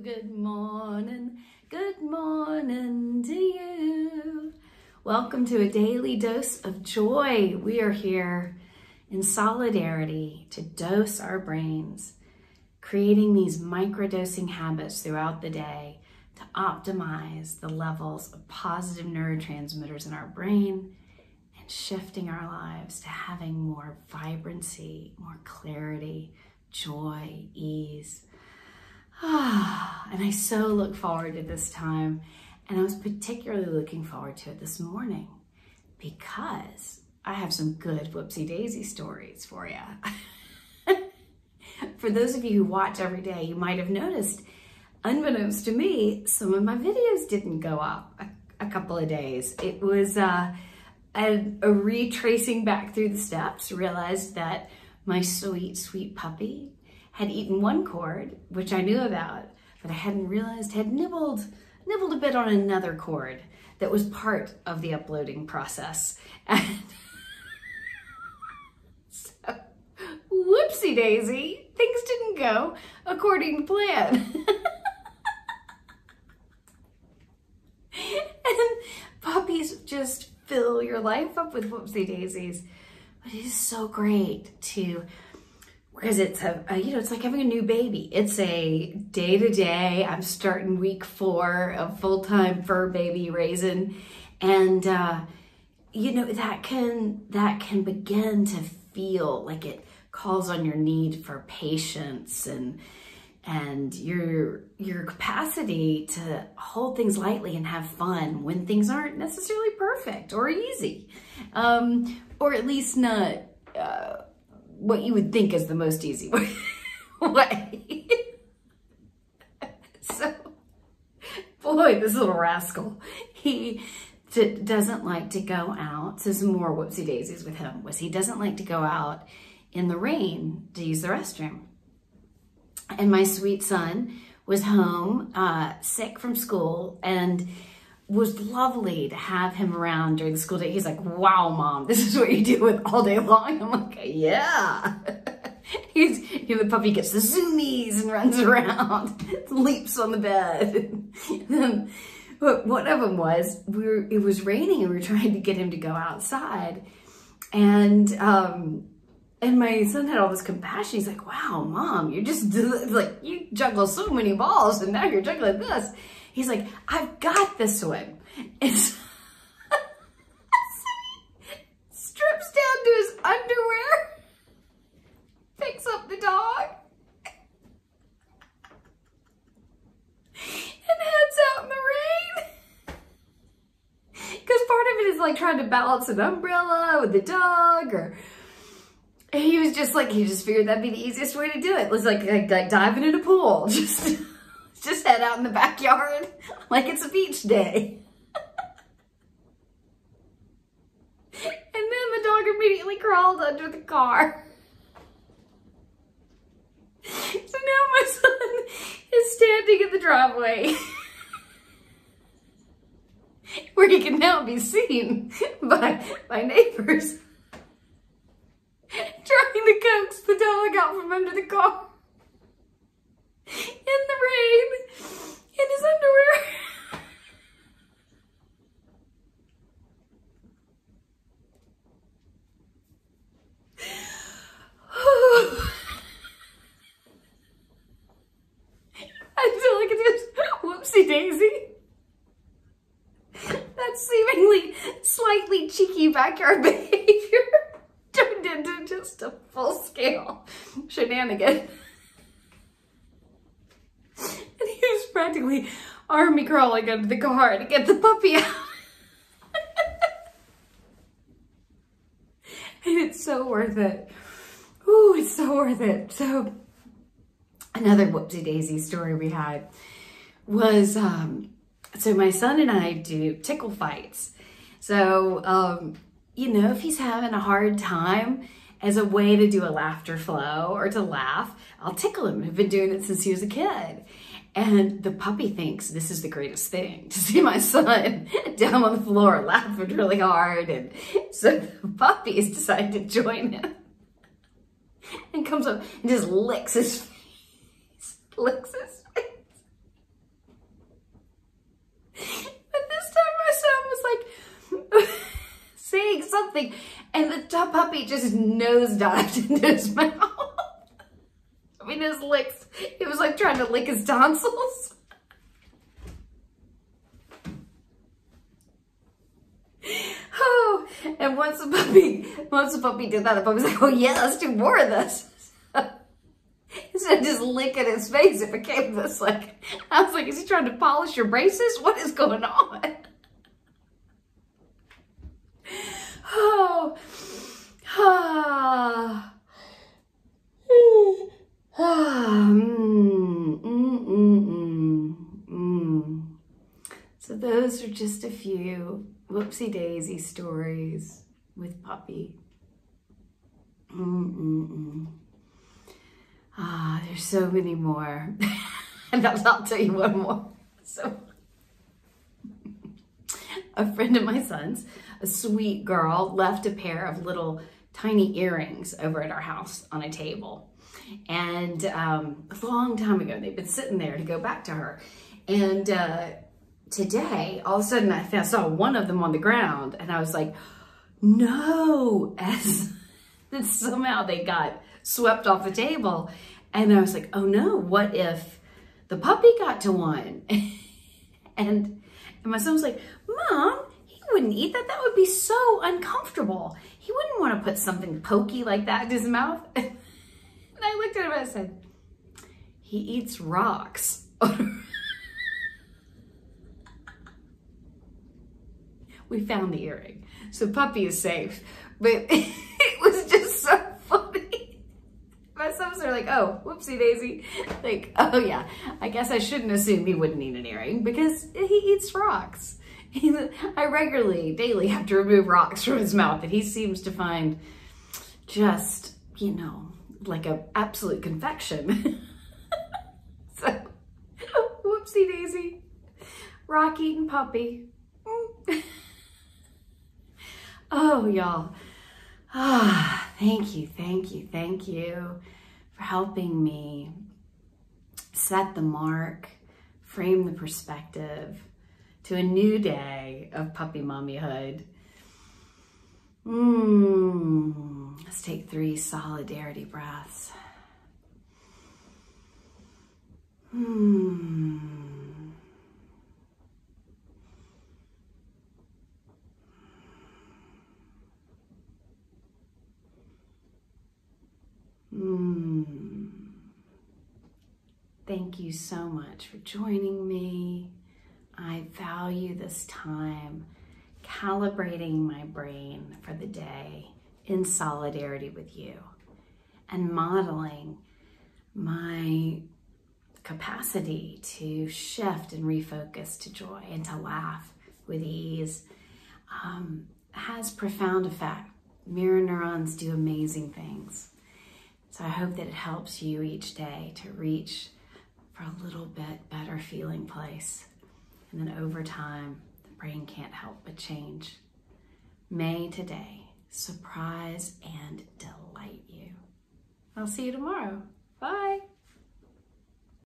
Good morning to you. Welcome to a daily dose of joy. We are here in solidarity to dose our brains, creating these microdosing habits throughout the day to optimize the levels of positive neurotransmitters in our brain and shifting our lives to having more vibrancy, more clarity, joy, ease. And I so look forward to this time, and I was particularly looking forward to it this morning because I have some good whoopsie daisy stories for you. For those of you who watch every day, you might have noticed, unbeknownst to me, some of my videos didn't go up a couple of days. It was a retracing back through the steps, realized that my sweet puppy had eaten one cord, which I knew about, but I hadn't realized had nibbled a bit on another cord that was part of the uploading process. And so, whoopsie daisy, things didn't go according to plan. And puppies just fill your life up with whoopsie daisies. But it is so great to, because it's it's like having a new baby. It's a day-to-day. I'm starting week 4 of full-time fur baby raising, and that can begin to feel like it calls on your need for patience and your capacity to hold things lightly and have fun when things aren't necessarily perfect or easy, or at least not what you would think is the most easy way. So, boy, this little rascal, he doesn't like to go out. So some more whoopsie daisies with him was he doesn't like to go out in the rain to use the restroom. And my sweet son was home sick from school, and was lovely to have him around during the school day. He's like, wow, Mom, this is what you do with all day long. I'm like, yeah. The puppy gets the zoomies and runs around, leaps on the bed. But one of them was, it was raining and we were trying to get him to go outside. And my son had all this compassion. He's like, wow, Mom, you just like, you juggle so many balls and now you're juggling this. He's like, I've got this one. And so strips down to his underwear, picks up the dog, and heads out in the rain. Because part of it is like trying to balance an umbrella with the dog, and he was just like, he just figured that'd be the easiest way to do it. It was like diving in a pool, just head out in the backyard like it's a beach day. And then the dog immediately crawled under the car. So now my son is standing in the driveway where he can now be seen by neighbors trying to coax the dog out from under the car. In the rain, in his underwear. I feel like it's just whoopsie daisy. That seemingly slightly cheeky backyard behavior turned into just a full-scale shenanigan. And he was practically army crawling under the car to get the puppy out. And it's so worth it. Ooh, it's so worth it. So another whoopsie daisy story we had was, so my son and I do tickle fights. So, if he's having a hard time, as a way to do a laughter flow or to laugh, I'll tickle him. I've been doing it since he was a kid. And the puppy thinks this is the greatest thing, to see my son down on the floor laughing really hard. And so the puppy has decided to join him and comes up and just licks his face, licks his face. something, and the puppy just nosedived into his mouth. I mean, his licks, it was like trying to lick his tonsils. Oh, and once the puppy did that, the puppy was like, oh yeah, let's do more of this. Instead of just licking his face, it became this like, I was like, is he trying to polish your braces? What is going on? Oh, ah, So those are just a few whoopsie daisy stories with Puppy. There's so many more. And I'll tell you one more. So, a friend of my son's, a sweet girl, left a pair of little tiny earrings over at our house on a table. And a long time ago, they've been sitting there to go back to her. And today, all of a sudden, I saw one of them on the ground, and I was like, no, as somehow they got swept off the table. And I was like, oh no, what if the puppy got to one? and my son was like, Mom, he wouldn't eat that. That would be so uncomfortable. He wouldn't want to put something pokey like that in his mouth. And I looked at him and I said, he eats rocks. We found the earring. So Puppy is safe. But it was just so funny. My sons are like, oh, whoopsie daisy. Like, oh yeah, I guess I shouldn't assume he wouldn't eat an earring because he eats rocks. I regularly, daily have to remove rocks from his mouth that he seems to find just, you know, like an absolute confection. So, whoopsie daisy, rock eating Puppy. Oh, y'all. Thank you for helping me set the mark, frame the perspective to a new day of puppy mommyhood. Let's take 3 solidarity breaths. Thank you so much for joining me. I value this time calibrating my brain for the day in solidarity with you and modeling my capacity to shift and refocus to joy and to laugh with ease has profound effect. Mirror neurons do amazing things. So I hope that it helps you each day to reach for a little bit better feeling place. And then over time, the brain can't help but change. May today surprise and delight you. I'll see you tomorrow. Bye.